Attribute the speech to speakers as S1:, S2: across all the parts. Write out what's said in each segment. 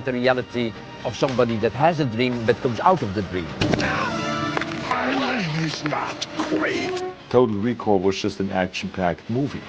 S1: The reality of somebody that has a dream but comes out of the dream.
S2: He's not great.
S3: Total Recall was just an action-packed movie.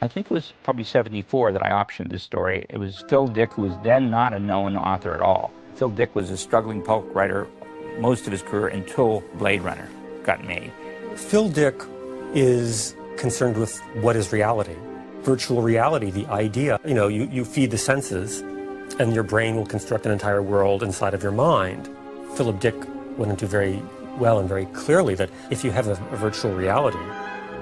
S4: I think it was probably 74 that I optioned this story. It was Phil Dick, who was then not a known author at all. Phil Dick was a struggling pulp writer most of his career until Blade Runner got made.
S5: Phil Dick is concerned with what is reality. Virtual reality, the idea, you feed the senses and your brain will construct an entire world inside of your mind. Philip Dick went into very well and very clearly that if you have a virtual reality,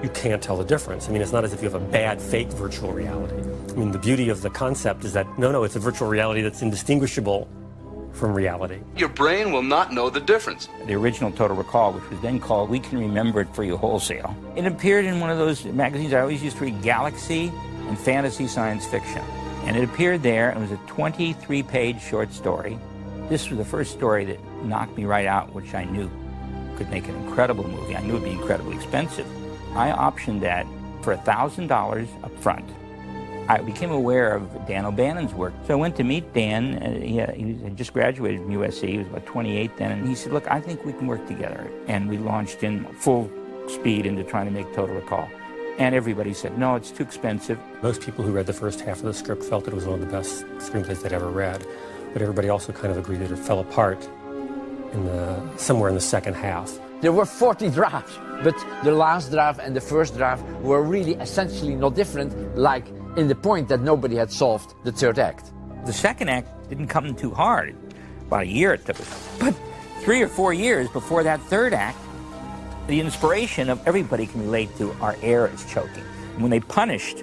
S5: you can't tell the difference. I mean, it's not as if you have a bad, fake virtual reality. I mean, the beauty of the concept is that, no, it's a virtual reality that's indistinguishable from reality.
S6: Your brain will not know the difference.
S4: The original Total Recall, which was then called We Can Remember It For You Wholesale, it appeared in one of those magazines I always used to read, Galaxy and Fantasy Science Fiction. And it appeared there, and it was a 23-page short story. This was the first story that knocked me right out, which I knew could make an incredible movie. I knew it would be incredibly expensive. I optioned that for $1,000 up front. I became aware of Dan O'Bannon's work. So I went to meet Dan. He had just graduated from USC. He was about 28 then. And he said, look, I think we can work together. And we launched in full speed into trying to make Total Recall. And everybody said, no, it's too expensive.
S5: Most people who read the first half of the script felt it was one of the best screenplays they'd ever read. But everybody also kind of agreed that it fell apart somewhere in the second half.
S1: There were 40 drafts, but the last draft and the first draft were really essentially not different, like in the point that nobody had solved the third act.
S4: The second act didn't come too hard. About a year it took us. But 3 or 4 years before that third act, the inspiration of everybody can relate to our air is choking. And when they punished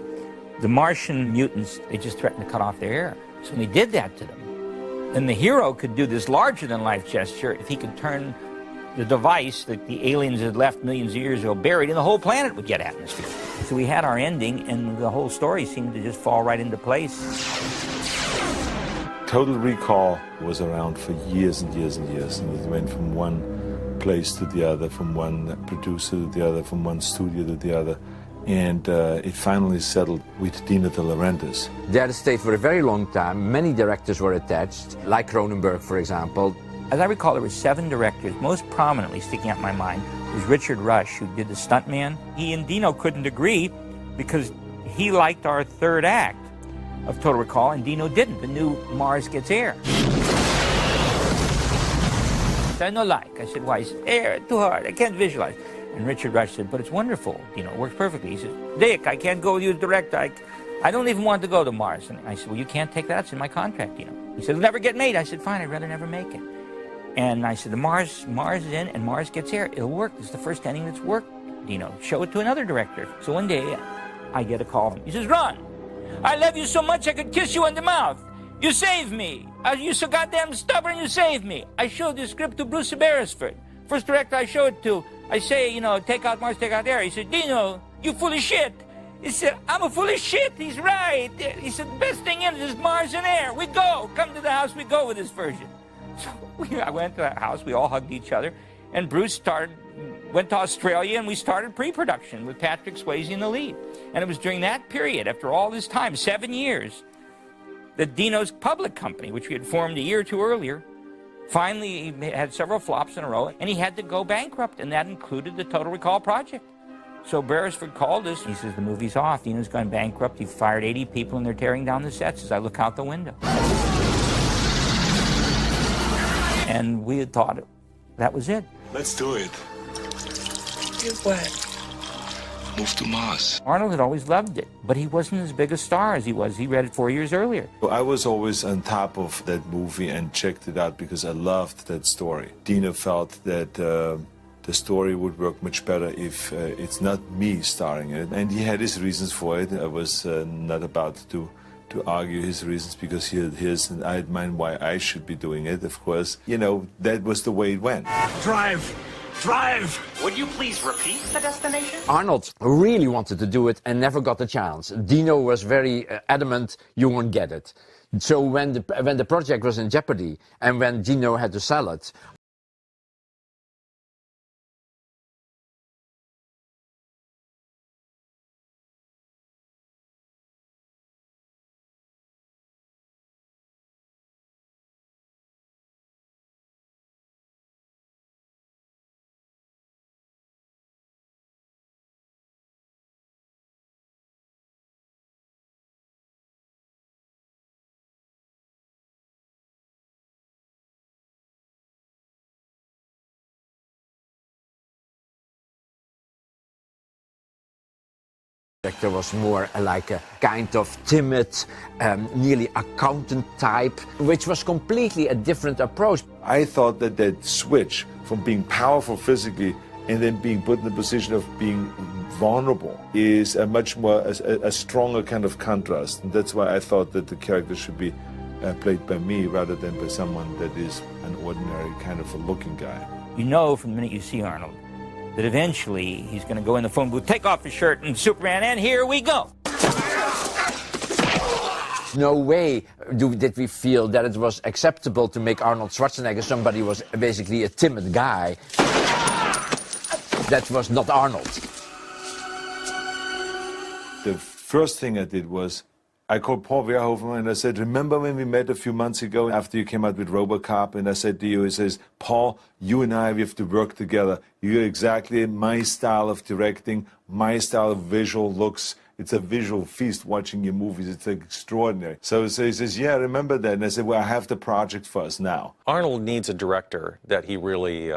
S4: the Martian mutants, they just threatened to cut off their air. So when they did that to them, then the hero could do this larger-than-life gesture if he could turn the device that the aliens had left millions of years ago buried, and the whole planet would get atmosphere. So we had our ending, and the whole story seemed to just fall right into place.
S3: Total Recall was around for years and years and years, and it went from one place to the other, from one producer to the other, from one studio to the other, and it finally settled with Dino De Laurentiis.
S1: They had stayed for a very long time. Many directors were attached, like Cronenberg, for example.
S4: As I recall, there were 7 directors. Most prominently sticking out in my mind was Richard Rush, who did The Stuntman. He and Dino couldn't agree because he liked our third act of Total Recall, and Dino didn't. The new Mars Gets Air. I said, no like. I said, why? He said, air, too hard. I can't visualize. And Richard Rush said, but it's wonderful. Dino, it works perfectly. He said, Dick, I can't go with you as director. I don't even want to go to Mars. And I said, well, you can't take that. It's in my contract, Dino. He said, it'll never get made. I said, fine, I'd rather never make it. And I said, Mars is in, and Mars Gets Air. It'll work. This is the first ending that's worked. Dino, show it to another director. So one day, I get a call from him. He says, Ron, I love you so much I could kiss you on the mouth. You saved me. You're so goddamn stubborn, you saved me. I showed the script to Bruce Beresford. First director I showed it to, I say, take out Mars, take out air. He said, Dino, you full of shit. He said, I'm a full of shit. He's right. He said, the best thing in it is Mars and air. We go. Come to the house, we go with this version. So I went to the house, we all hugged each other, and Bruce went to Australia, and we started pre-production with Patrick Swayze in the lead. And it was during that period, after all this time, 7 years, that Dino's public company, which we had formed a year or two earlier, finally he had several flops in a row, and he had to go bankrupt, and that included the Total Recall project. So Beresford called us. He says, the movie's off. Dino's gone bankrupt. He fired 80 people, and they're tearing down the sets as I look out the window. And we had thought that was it.
S2: Let's do it.
S4: What?
S2: Move to Mars.
S4: Arnold had always loved it, but he wasn't as big a star as he was. He read it 4 years earlier.
S3: I was always on top of that movie and checked it out because I loved that story. Dino felt that the story would work much better if it's not me starring in it. And he had his reasons for it. I was not about to argue his reasons because and I had mine why I should be doing it, of course. That was the way it went.
S2: Drive
S7: Drive!
S8: Would you please repeat the destination?
S1: Arnold really wanted to do it and never got the chance. Dino was very adamant, you won't get it. So when the project was in jeopardy and when Dino had to sell it, there was more like a kind of timid, nearly accountant type, which was completely a different approach.
S3: I thought that that switch from being powerful physically and then being put in the position of being vulnerable is a much more, a stronger kind of contrast. And that's why I thought that the character should be played by me rather than by someone that is an ordinary kind of a looking guy.
S4: You know from the minute you see Arnold that eventually he's going to go in the phone booth, take off his shirt, and Superman, and here we go.
S1: No way did we feel that it was acceptable to make Arnold Schwarzenegger somebody who was basically a timid guy. That was not Arnold.
S3: The first thing I did was I called Paul Verhoeven and I said, remember when we met a few months ago after you came out with RoboCop? And I said to you, he says, Paul, you and I, we have to work together. You're exactly my style of directing, my style of visual looks. It's a visual feast watching your movies. It's extraordinary. So he says, yeah, I remember that. And I said, well, I have the project for us now.
S9: Arnold needs a director that he really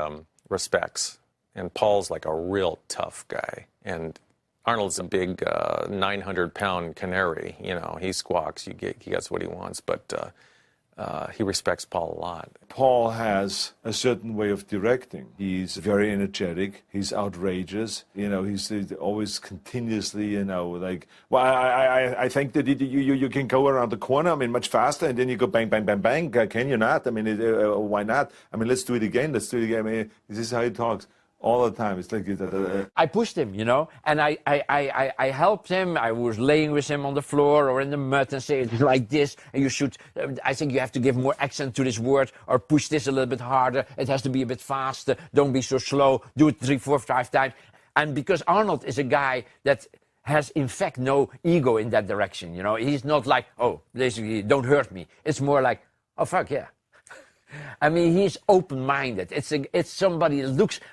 S9: respects. And Paul's like a real tough guy. And Arnold's a big 900-pound canary. You know, he squawks, he gets what he wants, but he respects Paul a lot.
S3: Paul has a certain way of directing. He's very energetic. He's outrageous. You know, he's always continuously, you know, like, well, I think that you can go around the corner, I mean, much faster, and then you go bang, bang, bang, bang. Can you not? I mean, why not? I mean, let's do it again. Let's do it again. I mean, this is how he talks. All the time. It's like
S1: I pushed him, you know, and I helped him. I was laying with him on the floor or in the mud and say it like this, and you should, I think you have to give more accent to this word or push this a little bit harder. It has to be a bit faster. Don't be so slow. Do it 3, 4, 5 times. And because Arnold is a guy that has in fact no ego in that direction, you know, he's not like, oh, basically don't hurt me. It's more like, oh fuck yeah. I mean, he's open-minded. It's somebody that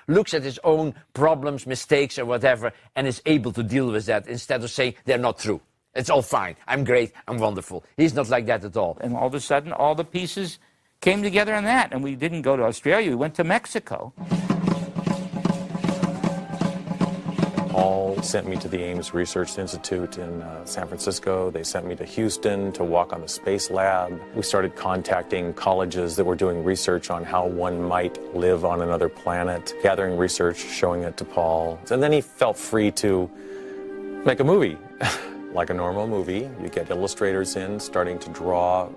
S1: looks at his own problems, mistakes, or whatever, and is able to deal with that instead of saying they're not true. It's all fine. I'm great. I'm wonderful. He's not like that at all.
S4: And all of a sudden, all the pieces came together on that. And we didn't go to Australia. We went to Mexico.
S9: Paul sent me to the Ames Research Institute in San Francisco. They sent me to Houston to walk on the Space Lab. We started contacting colleges that were doing research on how one might live on another planet, gathering research, showing it to Paul. And then he felt free to make a movie. Like a normal movie, you get illustrators in, starting to draw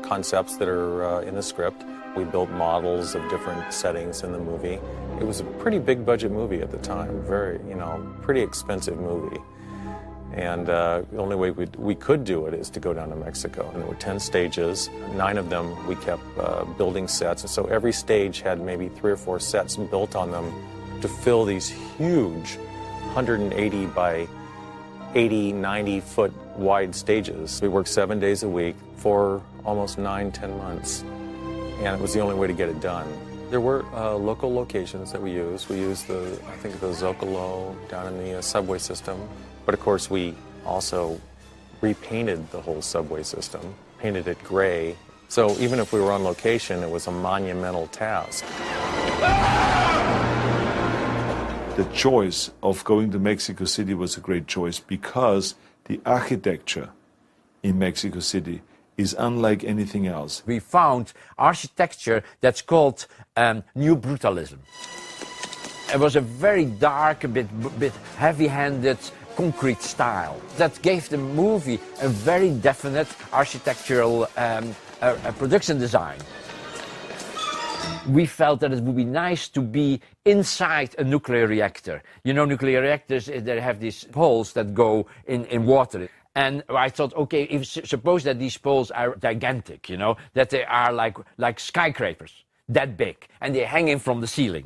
S9: concepts that are in the script. We built models of different settings in the movie. It was a pretty big budget movie at the time, very, you know, pretty expensive movie. And the only way we could do it is to go down to Mexico. And there were 10 stages. 9 of them we kept building sets. And so every stage had maybe 3 or 4 sets built on them to fill these huge 180 by 80, 90-foot wide stages. We worked 7 days a week for almost 9, 10 months. And it was the only way to get it done. There were local locations that we used. We used the Zocalo down in the subway system. But of course, we also repainted the whole subway system, painted it gray. So even if we were on location, it was a monumental task.
S3: The choice of going to Mexico City was a great choice because the architecture in Mexico City is unlike anything else.
S1: We found architecture that's called New Brutalism. It was a very dark, a bit heavy-handed, concrete style that gave the movie a very definite architectural production design. We felt that it would be nice to be inside a nuclear reactor. You know, nuclear reactors, they have these poles that go in water. And I thought, okay, if suppose that these poles are gigantic, you know, that they are like skyscrapers, that big, and they're hanging from the ceiling.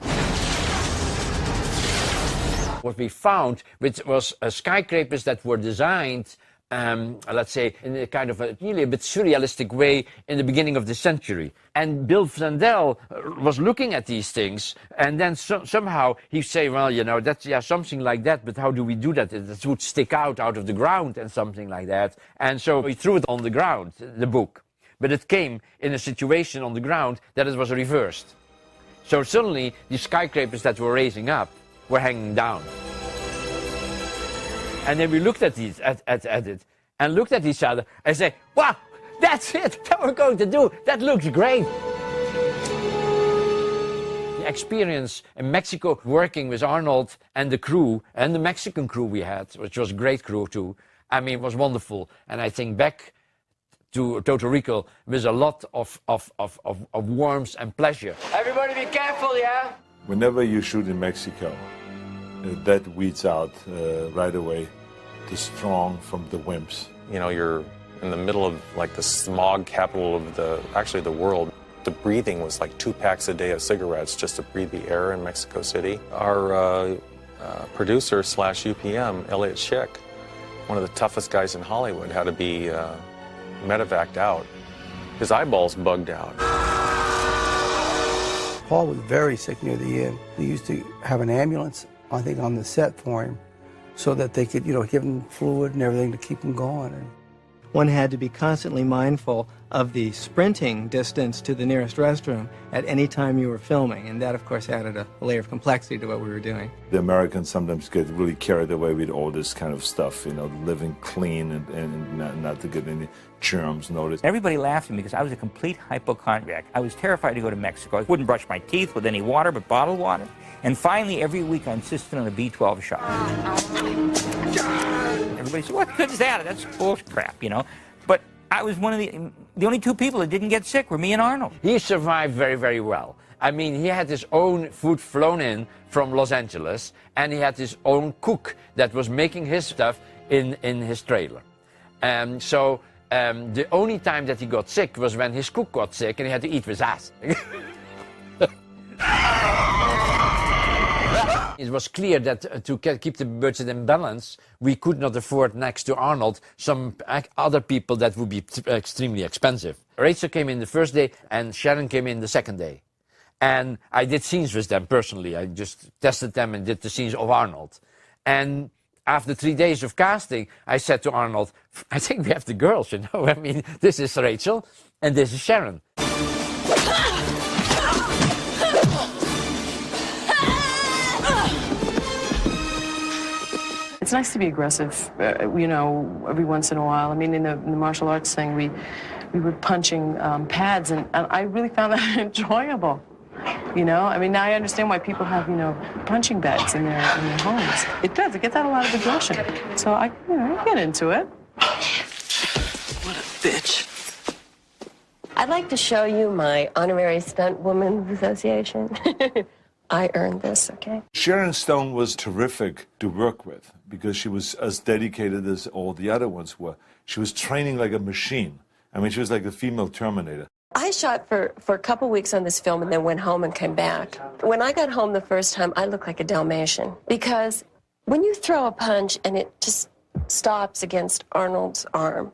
S1: What we found, which was skyscrapers that were designed, let's say, in a kind of really a bit surrealistic way in the beginning of the century. And Bill Flandel was looking at these things, and then somehow he say, well, you know, that's something like that, but how do we do that? It would stick out of the ground and something like that. And so he threw it on the ground, the book. But it came in a situation on the ground that it was reversed. So suddenly, the skyscrapers that were raising up were hanging down. And then we looked at it and looked at each other and said, wow, that's it, that we're going to do. That looks great. The experience in Mexico working with Arnold and the crew, and the Mexican crew we had, which was a great crew too, I mean, it was wonderful. And I think back to Total Recall with a lot of warmth and pleasure. Everybody be careful, yeah?
S3: Whenever you shoot in Mexico, that weeds out right away the strong from the wimps.
S9: You know, you're in the middle of like the smog capital of the world. The breathing was like 2 packs a day of cigarettes just to breathe the air in Mexico City. Our producer / UPM, Elliot Schick, one of the toughest guys in Hollywood, had to be medevaced out. His eyeballs bugged out.
S7: Paul was very sick near the end. They used to have an ambulance, I think, on the set for him so that they could, you know, give him fluid and everything to keep him going. And
S10: one had to be constantly mindful of the sprinting distance to the nearest restroom at any time you were filming, and that, of course, added a layer of complexity to what we were doing.
S3: The Americans sometimes get really carried away with all this kind of stuff, you know, living clean and not to get any germs noticed.
S4: Everybody laughed at me because I was a complete hypochondriac. I was terrified to go to Mexico. I wouldn't brush my teeth with any water but bottled water. And finally, every week I insisted on a B12 shot. Everybody said, what good is that? That's bullshit crap, you know. But I was one of the only 2 people that didn't get sick were me and Arnold.
S1: He survived very, very well. I mean, he had his own food flown in from Los Angeles, and he had his own cook that was making his stuff in his trailer. So the only time that he got sick was when his cook got sick and he had to eat with us. It was clear that to keep the budget in balance, we could not afford, next to Arnold, some other people that would be extremely expensive. Rachel came in the first day and Sharon came in the second day. And I did scenes with them personally. I just tested them and did the scenes of Arnold. And after 3 days of casting, I said to Arnold, I think we have the girls, you know. I mean, this is Rachel and this is Sharon.
S11: It's nice to be aggressive, you know, every once in a while. I mean, in the martial arts thing, we were punching pads, and I really found that enjoyable. You know, I mean, now I understand why people have, you know, punching bags in their homes. It does. It gets out a lot of aggression. So I get into it.
S12: What a bitch.
S13: I'd like to show you my honorary stunt women's association. I earned this, okay?
S3: Sharon Stone was terrific to work with because she was as dedicated as all the other ones were. She was training like a machine. I mean, she was like the female Terminator.
S13: I shot for a couple weeks on this film and then went home and came back. When I got home the first time, I looked like a Dalmatian because when you throw a punch and it just stops against Arnold's arm,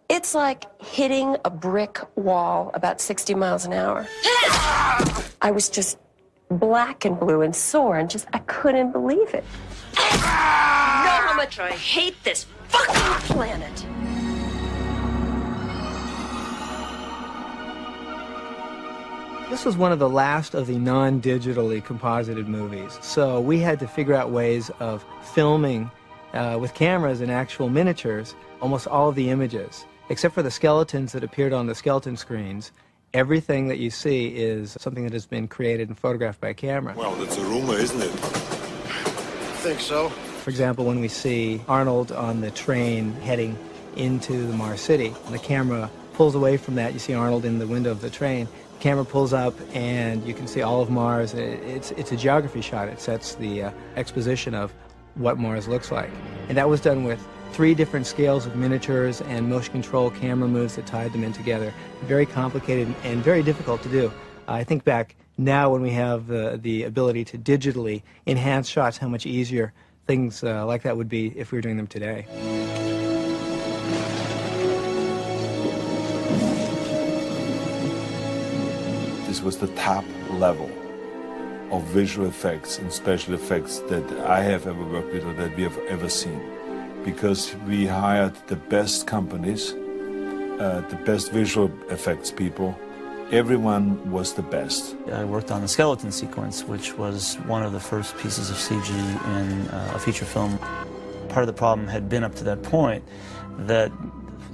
S13: it's like hitting a brick wall about 60 miles an hour. I was just black and blue and sore and just, I couldn't believe it. You know how much I hate this fucking planet.
S10: This was one of the last of the non-digitally composited movies, so we had to figure out ways of filming with cameras and actual miniatures almost all of the images, except for the skeletons that appeared on the skeleton screens. Everything that you see is something that has been created and photographed by a camera.
S2: Well, that's a rumor, isn't it?
S10: I think so. For example, when we see Arnold on the train heading into the Mars City, the camera pulls away from that. You see Arnold in the window of the train. The camera pulls up, and you can see all of Mars. It's a geography shot. It sets the exposition of what Mars looks like. And that was done with 3 different scales of miniatures and motion control camera moves that tied them in together. Very complicated and very difficult to do. I think back now when we have the ability to digitally enhance shots, how much easier things like that would be if we were doing them today.
S3: This was the top level of visual effects and special effects that I have ever worked with or that we have ever seen. Because we hired the best companies, the best visual effects people. Everyone was the best.
S14: I worked on the skeleton sequence, which was one of the first pieces of CG in a feature film. Part of the problem had been up to that point that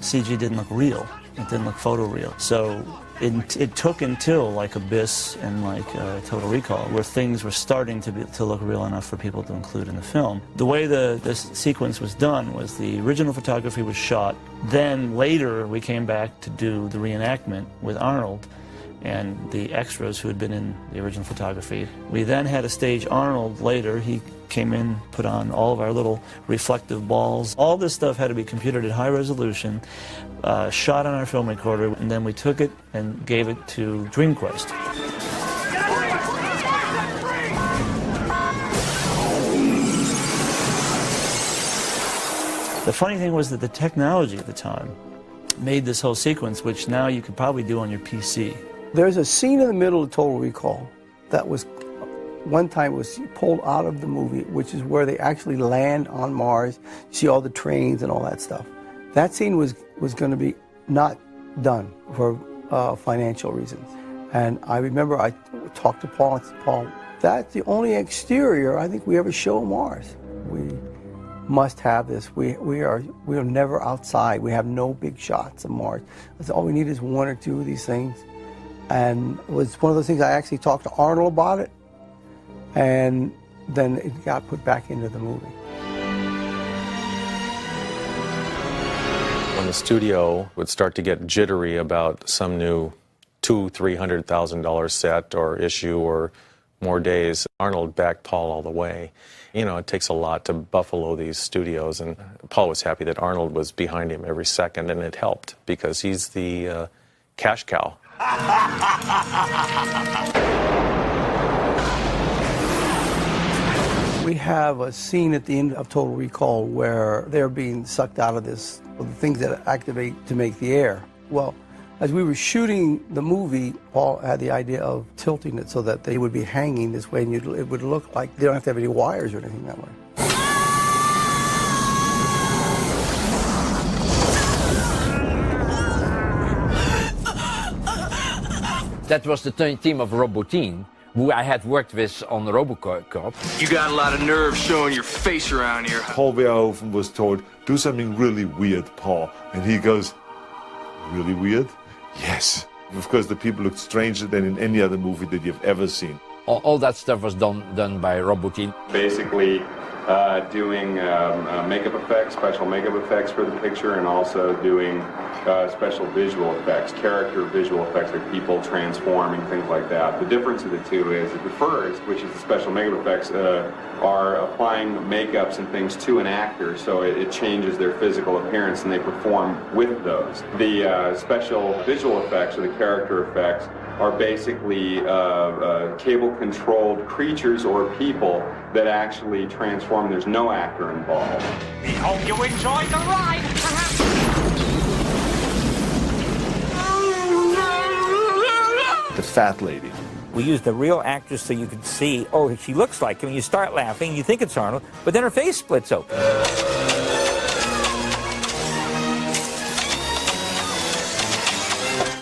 S14: CG didn't look real. It didn't look photoreal. So it took until like Abyss and like Total Recall, where things were starting to look real enough for people to include in the film. The way this sequence was done was the original photography was shot. Then later we came back to do the reenactment with Arnold and the extras who had been in the original photography. We then had to stage Arnold later. He came in, put on all of our little reflective balls. All this stuff had to be computed at high resolution, shot on our film recorder, and then we took it and gave it to DreamQuest. The funny thing was that the technology at the time made this whole sequence, which now you could probably do on your PC.
S7: There's a scene in the middle of Total Recall that was, one time was pulled out of the movie, which is where they actually land on Mars. You see all the trains and all that stuff. That scene was going to be not done for financial reasons. And I remember I talked to Paul and said, Paul, that's the only exterior I think we ever show Mars. We must have this. We are never outside. We have no big shots of Mars. All we need is 1 or 2 of these things. And it was one of those things I actually talked to Arnold about it, and then it got put back into the movie.
S9: When the studio would start to get jittery about some new $200,000-$300,000 set or issue or more days, Arnold backed Paul all the way. You know, it takes a lot to buffalo these studios, and Paul was happy that Arnold was behind him every second, and it helped because he's the cash cow.
S7: We have a scene at the end of Total Recall where they're being sucked out of this, the things that activate to make the air. Well, as we were shooting the movie, Paul had the idea of tilting it so that they would be hanging this way, and it would look like they don't have to have any wires or anything that way.
S1: That was the team of Robotine, who I had worked with on RoboCop.
S6: You got a lot of nerve showing your face around here.
S3: Paul Verhoeven was told, do something really weird, Paul. And he goes, really weird? Yes. Of course, the people looked stranger than in any other movie that you've ever seen.
S1: All that stuff was done by Robotine.
S15: Basically, doing makeup effects, special makeup effects for the picture, and also doing special visual effects, character visual effects, like people transforming, things like that. The difference of the two is that the first, which is the special makeup effects, are applying makeups and things to an actor, so it changes their physical appearance, and they perform with those. The special visual effects, or the character effects, are basically cable-controlled creatures or people that actually transform. There's no actor involved.
S8: We hope you enjoyed the ride.
S3: The fat lady.
S4: We used a real actress so you could see, oh, she looks like him. You start laughing, you think it's Arnold, but then her face splits open.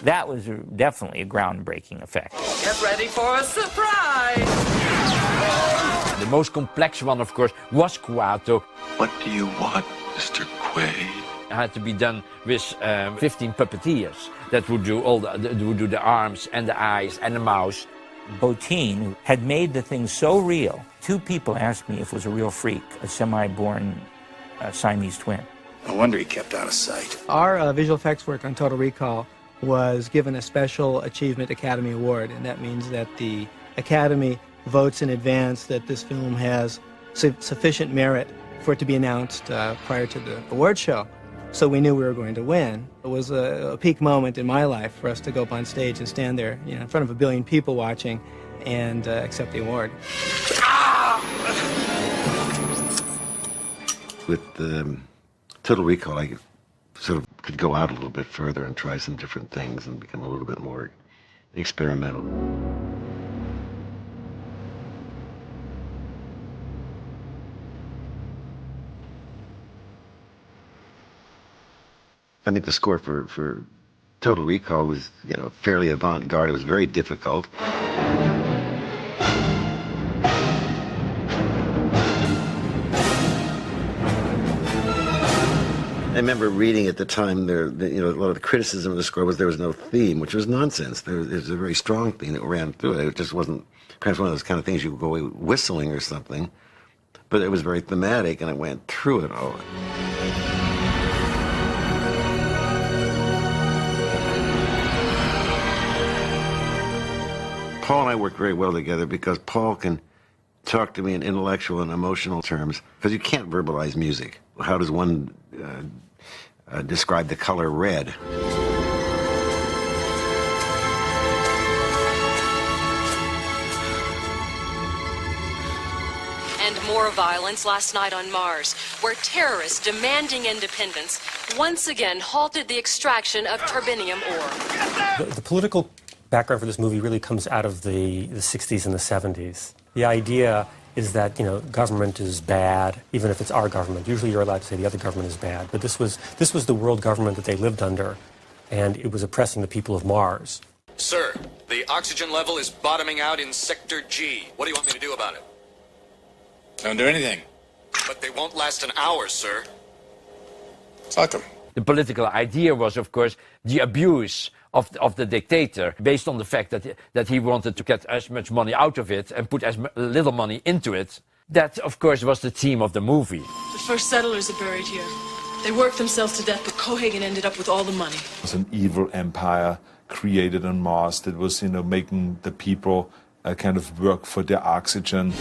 S4: That was definitely a groundbreaking effect.
S12: Get ready for a surprise!
S1: The most complex one, of course, was Kuato.
S2: What do you want, Mr. Quaid?
S1: It had to be done with 15 puppeteers that would do the arms and the eyes and the mouth.
S4: Bottin had made the thing so real. 2 people asked me if it was a real freak, a semi-born Siamese twin.
S16: No wonder he kept out of sight.
S10: Our visual effects work on Total Recall was given a Special Achievement Academy Award, and that means that the Academy votes in advance that this film has sufficient merit for it to be announced prior to the award show. So we knew we were going to win. It was a peak moment in my life for us to go up on stage and stand there, you know, in front of 1 billion people watching and accept the award.
S16: With Total Recall, I sort of could go out a little bit further and try some different things and become a little bit more experimental. I think the score for Total Recall was, you know, fairly avant-garde. It was very difficult. I remember reading at the time, you know, a lot of the criticism of the score was there was no theme, which was nonsense. There was a very strong theme that ran through it. It just wasn't perhaps one of those kind of things you would go away whistling or something, but it was very thematic, and it went through it all. Paul and I work very well together because Paul can talk to me in intellectual and emotional terms, because you can't verbalize music. How does one describe the color red?
S17: And more violence last night on Mars, where terrorists demanding independence once again halted the extraction of turbinium ore.
S5: The political background for this movie really comes out of the 60s and the 70s. The idea is that, you know, government is bad, even if it's our government. Usually you're allowed to say the other government is bad, but this was the world government that they lived under, and it was oppressing the people of Mars.
S18: Sir, the oxygen level is bottoming out in Sector G. What do you want me to do about it?
S19: Don't do anything.
S18: But they won't last an hour, sir.
S19: Fuck them.
S1: The political idea was, of course, the abuse of the dictator, based on the fact that he wanted to get as much money out of it and put as little money into it. That, of course, was the theme of the movie.
S11: The first settlers are buried here. They worked themselves to death, but Cohagen ended up with all the money.
S3: It was an evil empire created on Mars that was, you know, making the people kind of work for their oxygen.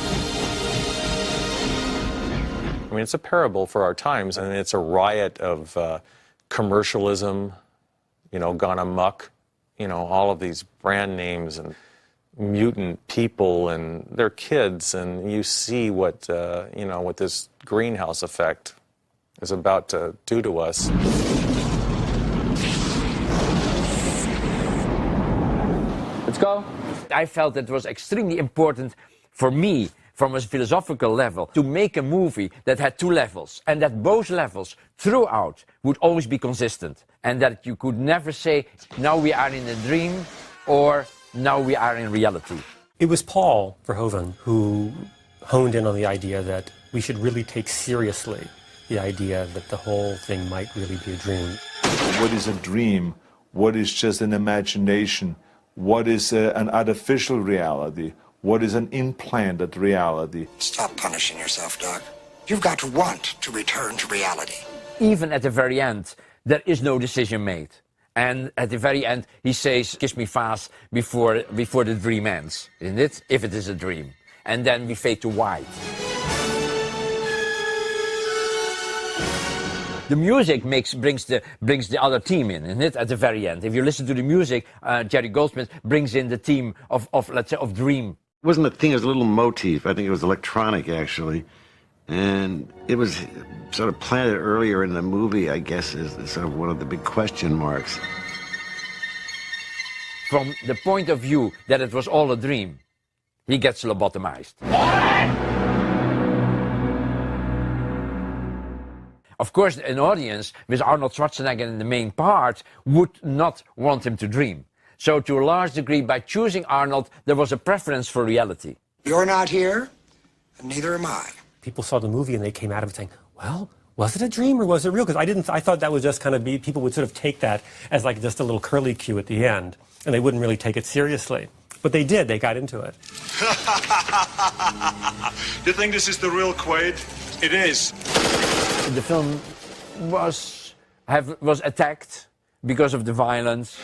S9: I mean, it's a parable for our times, and it's a riot of commercialism, you know, gone amok. You know, all of these brand names and mutant people and their kids, and you see what, you know, what this greenhouse effect is about to do to us.
S1: Let's go. I felt it was extremely important for me, from a philosophical level, to make a movie that had two levels, and that both levels throughout would always be consistent, and that you could never say, now we are in a dream, or now we are in reality.
S5: It was Paul Verhoeven who honed in on the idea that we should really take seriously the idea that the whole thing might really be a dream.
S3: What is a dream? What is just an imagination? What is an artificial reality? What is an implanted reality?
S20: Stop punishing yourself, Doc. You've got to want to return to reality.
S1: Even at the very end, there is no decision made. And at the very end, he says, kiss me fast before the dream ends, isn't it? If it is a dream. And then we fade to white. The music brings the other team in, isn't it? At the very end. If you listen to the music, Jerry Goldsmith brings in the theme of let's say, of dream.
S16: It wasn't a thing, it was a little motif. I think it was electronic, actually. And it was sort of planted earlier in the movie, I guess, as sort of one of the big question marks.
S1: From the point of view that it was all a dream, he gets lobotomized. Of course, an audience with Arnold Schwarzenegger in the main part would not want him to dream. So to a large degree, by choosing Arnold, there was a preference for reality.
S20: You're not here, and neither am I.
S5: People saw the movie and they came out of it saying, well, was it a dream or was it real? Because I thought that would just kind of be, people would sort of take that as like just a little curly cue at the end, and they wouldn't really take it seriously. But they did, they got into it.
S19: You think this is the real Quaid? It is.
S1: The film was attacked because of the violence.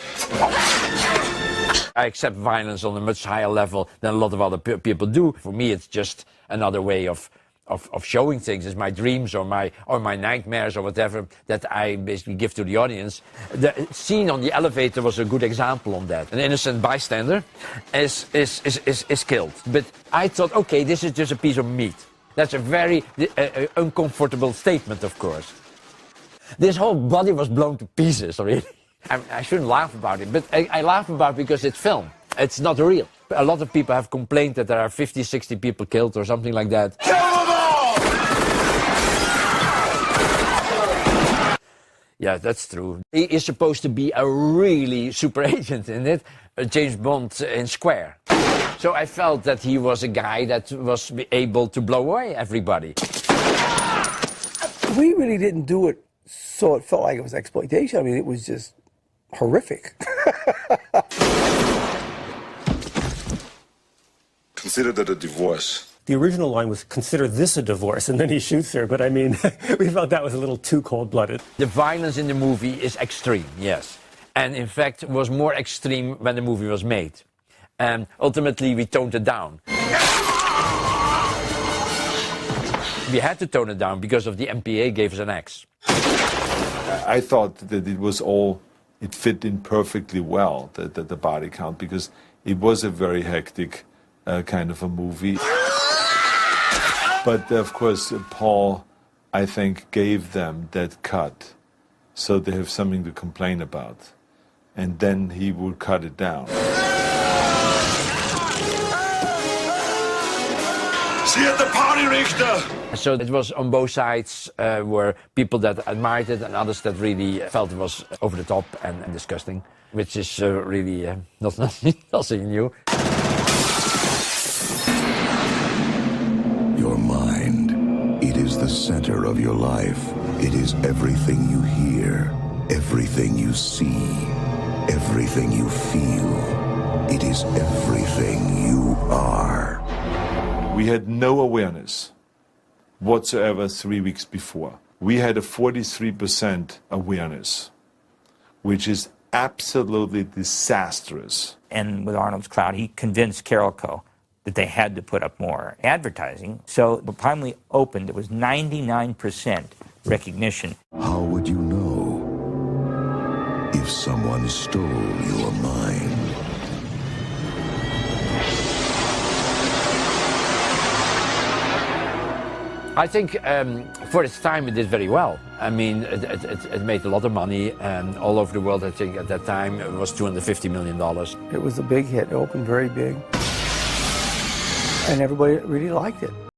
S1: I accept violence on a much higher level than a lot of other people do. For me, it's just another way of showing things. It's my dreams or my nightmares or whatever that I basically give to the audience. The scene on the elevator was a good example on that. An innocent bystander is killed. But I thought, okay, this is just a piece of meat. That's a very uncomfortable statement, of course. This whole body was blown to pieces, really. I shouldn't laugh about it, but I laugh about it because it's film. It's not real. A lot of people have complained that there are 50, 60 people killed or something like that. Kill them all! Yeah, that's true. He is supposed to be a really super agent in it, James Bond in Square. So I felt that he was a guy that was able to blow away everybody.
S7: We really didn't do it so it felt like it was exploitation. I mean, it was just horrific.
S19: Consider that a divorce.
S5: The original line was, consider this a divorce, and then he shoots her. But I mean, we felt that was a little too cold-blooded.
S1: The violence in the movie is extreme, yes. And in fact, was more extreme when the movie was made. And ultimately, we toned it down. We had to tone it down because of the MPA gave us an X.
S3: I thought that it fit in perfectly well, the body count, because it was a very hectic kind of a movie. But of course, Paul, I think, gave them that cut, so they have something to complain about. And then he would cut it down.
S19: See you at the party, Richter!
S1: So it was on both sides, were people that admired it and others that really felt it was over the top and disgusting, which is really nothing new.
S21: Your mind, it is the center of your life. It is everything you hear, everything you see, everything you feel. It is everything you are.
S3: We had no awareness whatsoever 3 weeks before. We had a 43% awareness, which is absolutely disastrous.
S4: And with Arnold's Cloud, he convinced Carolco that they had to put up more advertising. So the time we opened, it was 99% recognition.
S21: How would you know if someone stole your mind?
S1: I think for its time it did very well. I mean, it made a lot of money, and all over the world, I think at that time it was $250 million.
S7: It was a big hit. It opened very big. And everybody really liked it.